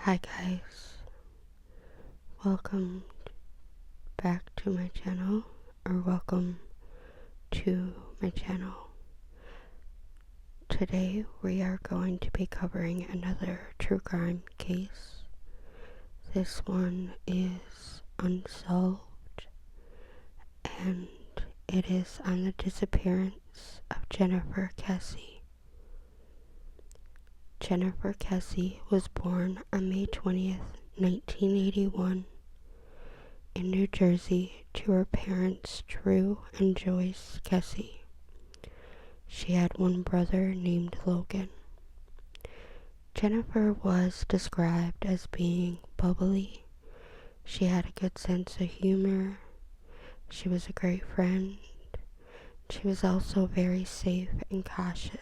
Hi guys, welcome back to my channel, or welcome to my channel. Today we are going to be covering another true crime case. This one is unsolved, and it is on the disappearance of Jennifer Kesse. Jennifer Kesse was born on May 20th, 1981 in New Jersey to her parents Drew and Joyce Kesse. She had one brother named Logan. Jennifer was described as being bubbly. She had a good sense of humor. She was a great friend. She was also very safe and cautious.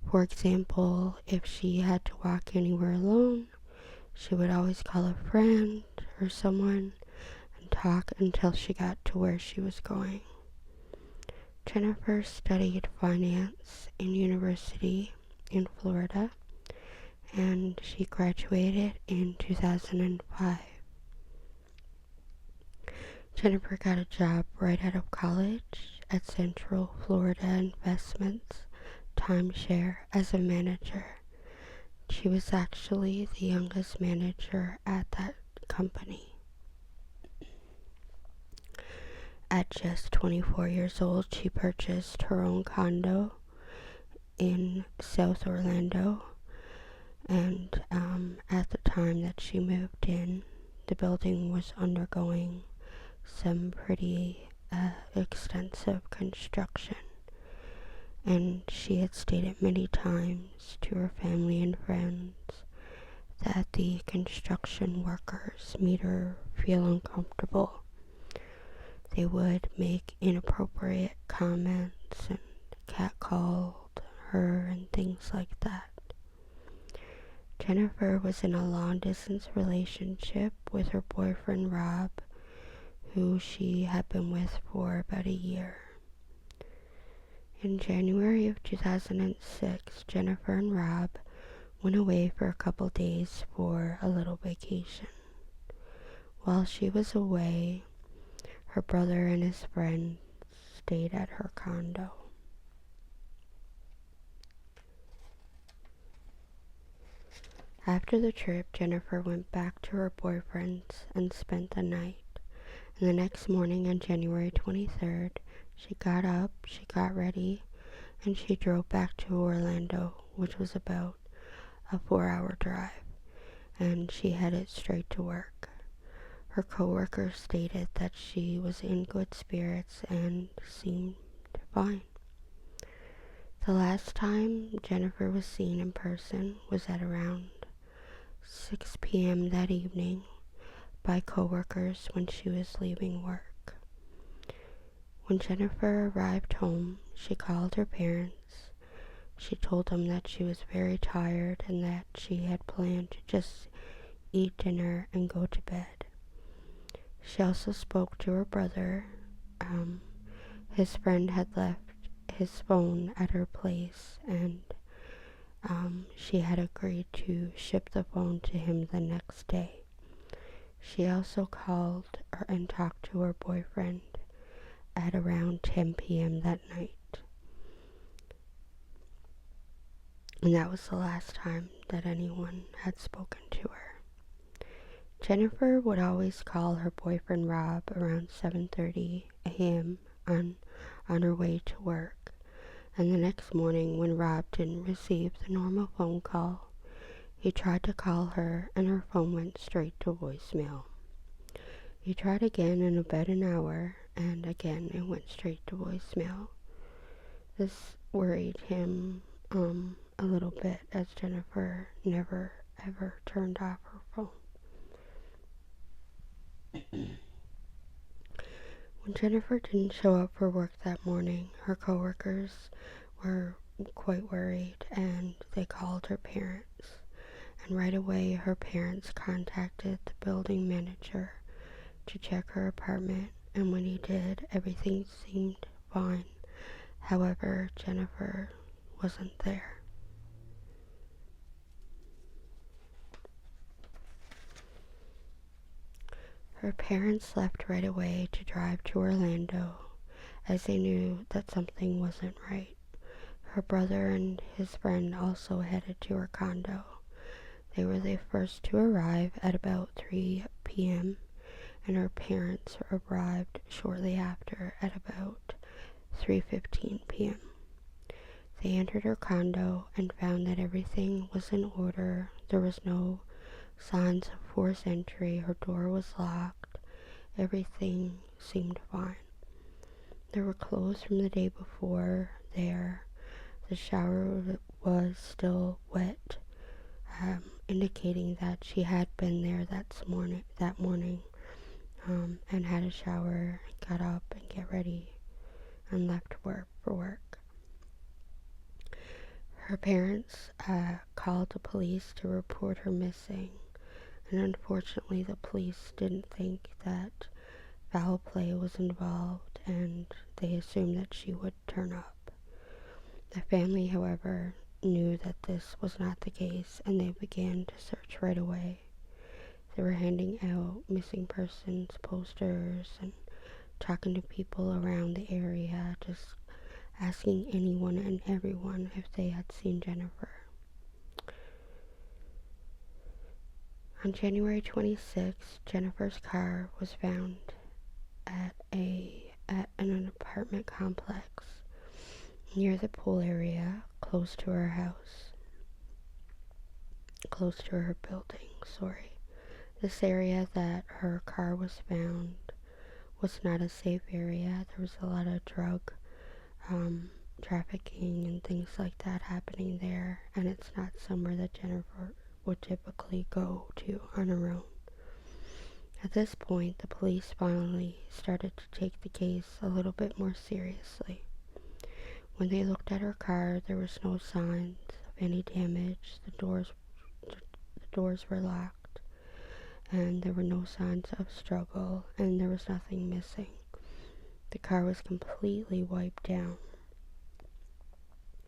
For example, if she had to walk anywhere alone, she would always call a friend or someone and talk until she got to where she was going. Jennifer studied finance in university in Florida, and she graduated in 2005. Jennifer got a job right out of college at Central Florida Investments Timeshare as a manager. She was actually the youngest manager at that company. At just 24 years old, she purchased her own condo in South Orlando, and at the time that she moved in, the building was undergoing some pretty extensive construction, and she had stated many times to her family and friends that the construction workers made her feel uncomfortable. They would make inappropriate comments and catcalled her and things like that. Jennifer was in a long-distance relationship with her boyfriend Rob, who she had been with for about a year. In January of 2006, Jennifer and Rob went away for a couple days for a little vacation. While she was away, her brother and his friend stayed at her condo. After the trip, Jennifer went back to her boyfriend's and spent the night. And the next morning, on January 23rd, she got up, she got ready, and she drove back to Orlando, which was about a 4-hour drive, and she headed straight to work. Her coworker stated that she was in good spirits and seemed fine. The last time Jennifer was seen in person was at around 6 p.m. that evening by coworkers when she was leaving work. When Jennifer arrived home, she called her parents. She told them that she was very tired and that she had planned to just eat dinner and go to bed. She also spoke to her brother. His friend had left his phone at her place, and she had agreed to ship the phone to him the next day. She also called and talked to her boyfriend at around 10 p.m. that night. And that was the last time that anyone had spoken to her. Jennifer would always call her boyfriend Rob around 7:30 a.m. on her way to work. And the next morning, when Rob didn't receive the normal phone call, he tried to call her and her phone went straight to voicemail. He tried again in about an hour, and again it went straight to voicemail. This worried him a little bit, as Jennifer never ever turned off her phone. When Jennifer didn't show up for work that morning, her coworkers were quite worried, and they called her parents. And right away, her parents contacted the building manager to check her apartment, and when he did, everything seemed fine. However, Jennifer wasn't there. Her parents left right away to drive to Orlando, as they knew that something wasn't right. Her brother and his friend also headed to her condo. They were the first to arrive at about 3 p.m., and her parents arrived shortly after at about 3:15 p.m. They entered her condo and found that everything was in order. There was no signs of forced entry. Her door was locked. Everything seemed fine. There were clothes from the day before there. The shower was still wet, indicating that she had been there that morning, and had a shower, got up and get ready, and left work for work. Her parents called the police to report her missing, and unfortunately the police didn't think that foul play was involved, and they assumed that she would turn up. The family, however, knew that this was not the case, and they began to search right away. They were handing out missing persons posters and talking to people around the area, just asking anyone and everyone if they had seen Jennifer. On January 26th, Jennifer's car was found at an apartment complex near the pool area, close to her building. This area that her car was found was not a safe area. There was a lot of drug trafficking and things like that happening there, and it's not somewhere that Jennifer would typically go to on her own. At this point, the police finally started to take the case a little bit more seriously. When they looked at her car, there was no signs of any damage. The doors were locked, and there were no signs of struggle, and there was nothing missing. The car was completely wiped down.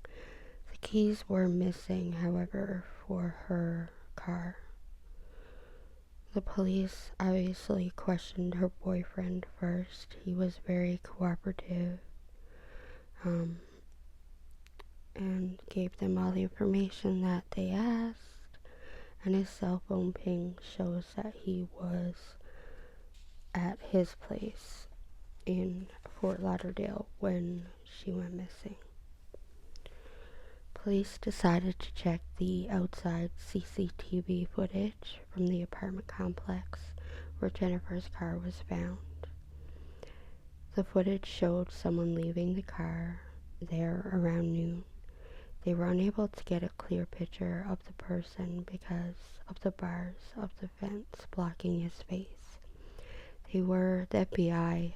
The keys were missing, however, for her car. The police obviously questioned her boyfriend first. He was very cooperative, and gave them all the information that they asked, and his cell phone ping shows that he was at his place in Fort Lauderdale when she went missing. Police decided to check the outside CCTV footage from the apartment complex where Jennifer's car was found. The footage showed someone leaving the car there around noon. They were unable to get a clear picture of the person because of the bars of the fence blocking his face. The FBI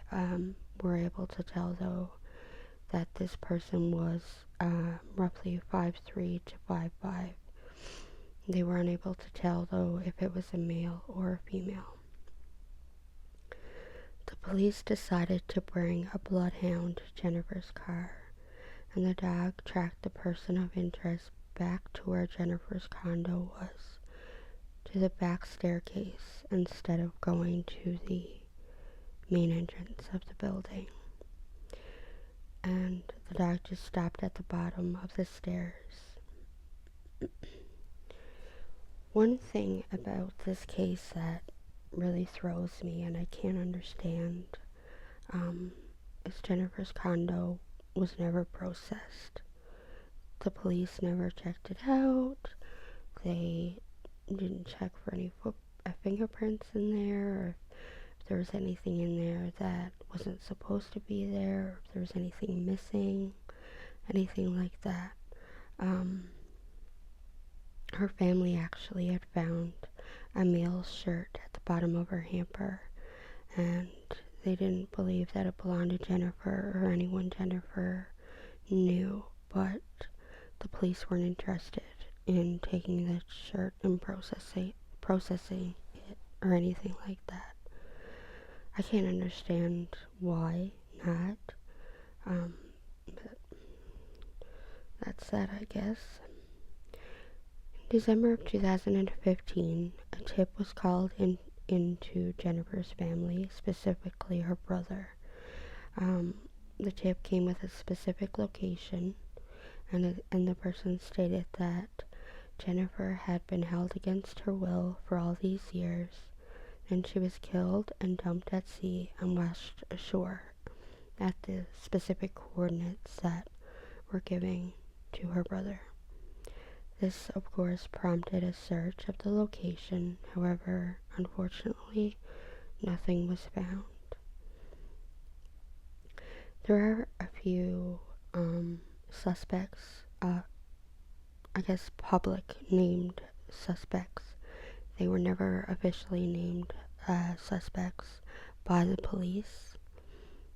were able to tell, though, that this person was roughly 5'3" to 5'5". They were unable to tell, though, if it was a male or a female. The police decided to bring a bloodhound to Jennifer's car, and the dog tracked the person of interest back to where Jennifer's condo was, to the back staircase, instead of going to the main entrance of the building. And the dog just stopped at the bottom of the stairs. One thing about this case that really throws me and I can't understand is Jennifer's condo was never processed. The police never checked it out. They didn't check for any fingerprints in there, or if there was anything in there that wasn't supposed to be there, or if there was anything missing, anything like that. Her family actually had found a male shirt at the bottom of her hamper, and they didn't believe that it belonged to Jennifer or anyone Jennifer knew, but the police weren't interested in taking the shirt and processing it or anything like that. I can't understand why not, but that's that, I guess. In December of 2015, a tip was called into Jennifer's family, specifically her brother. Um, the tip came with a specific location, and the person stated that Jennifer had been held against her will for all these years, and she was killed and dumped at sea and washed ashore at the specific coordinates that were given to her brother. This, of course, prompted a search of the location. However, unfortunately, nothing was found. There are a few suspects, I guess public named suspects. They were never officially named suspects by the police.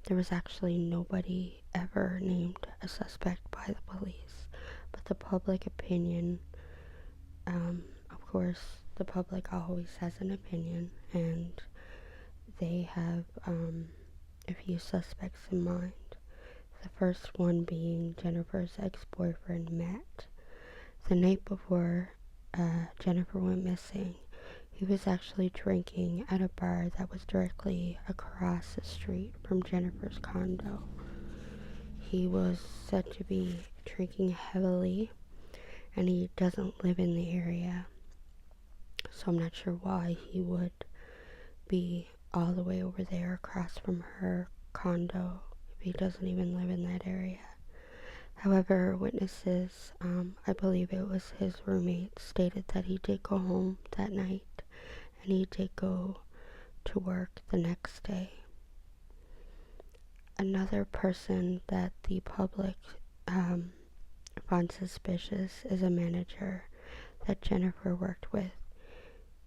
There was actually nobody ever named a suspect by the police. But the public opinion, of course, the public always has an opinion, and they have a few suspects in mind. The first one being Jennifer's ex-boyfriend, Matt. The night before Jennifer went missing, he was actually drinking at a bar that was directly across the street from Jennifer's condo. He was said to be drinking heavily, and he doesn't live in the area, so I'm not sure why he would be all the way over there across from her condo if he doesn't even live in that area. However, witnesses, I believe it was his roommate, stated that he did go home that night and he did go to work the next day. Another person that the public finds suspicious is a manager that Jennifer worked with.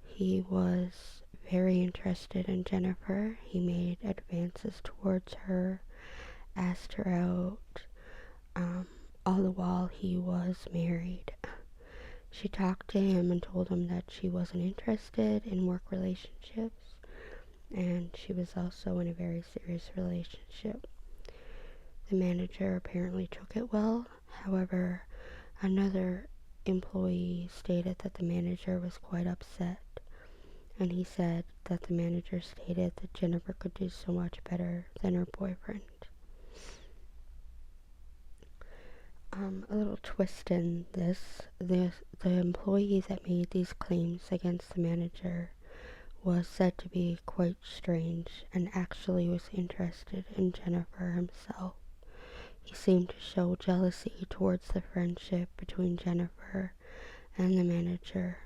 He was very interested in Jennifer. He made advances towards her, asked her out, all the while he was married. She talked to him and told him that she wasn't interested in work relationships, and she was also in a very serious relationship. The manager apparently took it well. However, another employee stated that the manager was quite upset, and he said that the manager stated that Jennifer could do so much better than her boyfriend. A little twist in this, the employee that made these claims against the manager was said to be quite strange and actually was interested in Jennifer himself. He seemed to show jealousy towards the friendship between Jennifer and the manager.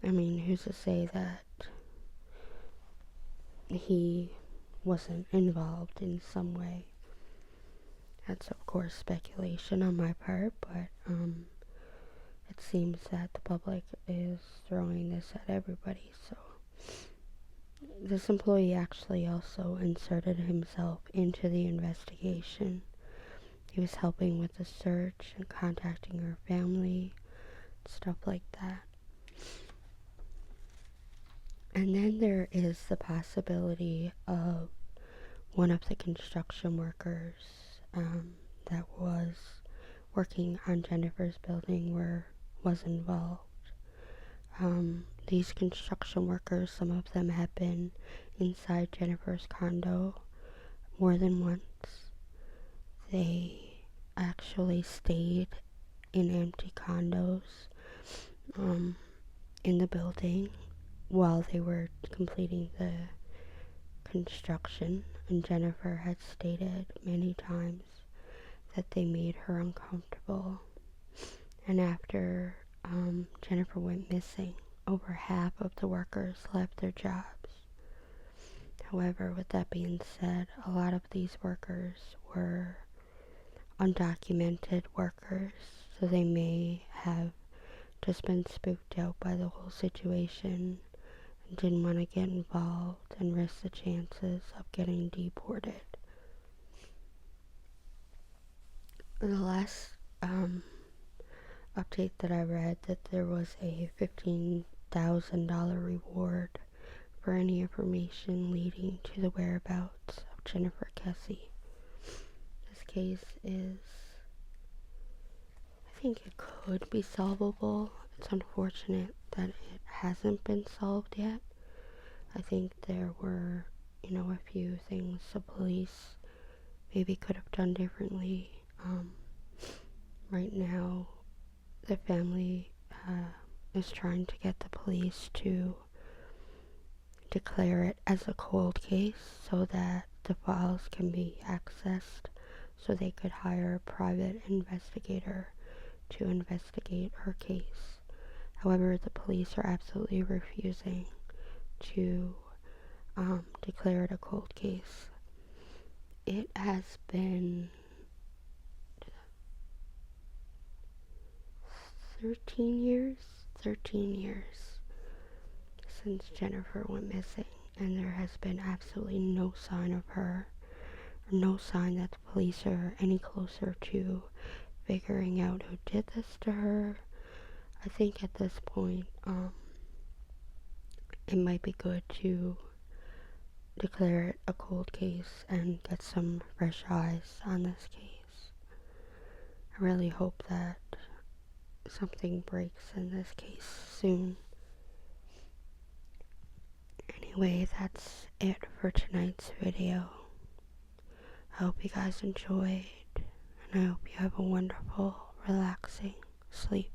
I mean, who's to say that he wasn't involved in some way? That's of course speculation on my part, but it seems that the public is throwing this at everybody. So this employee actually also inserted himself into the investigation. He was helping with the search and contacting her family, stuff like that. And then there is the possibility of one of the construction workers that was working on Jennifer's building was involved. These construction workers, some of them have been inside Jennifer's condo more than once. They actually stayed in empty condos in the building while they were completing the construction, and Jennifer had stated many times that they made her uncomfortable. And after Jennifer went missing, over half of the workers left their jobs. However, with that being said, a lot of these workers were undocumented workers, so they may have just been spooked out by the whole situation and didn't want to get involved and risk the chances of getting deported. The last update that I read, that there was a $15,000 reward for any information leading to the whereabouts of Jennifer Kesse. This case is, I think it could be solvable. It's unfortunate that it hasn't been solved yet, I think there were, a few things the police maybe could have done differently. Right now, the family is trying to get the police to declare it as a cold case so that the files can be accessed so they could hire a private investigator to investigate her case. However, the police are absolutely refusing to declare it a cold case. It has been 13 years since Jennifer went missing, and there has been absolutely no sign of her, or no sign that the police are any closer to figuring out who did this to her. I think at this point, it might be good to declare it a cold case and get some fresh eyes on this case. I really hope that something breaks in this case soon. Anyway, that's it for tonight's video. I hope you guys enjoyed, and I hope you have a wonderful, relaxing sleep.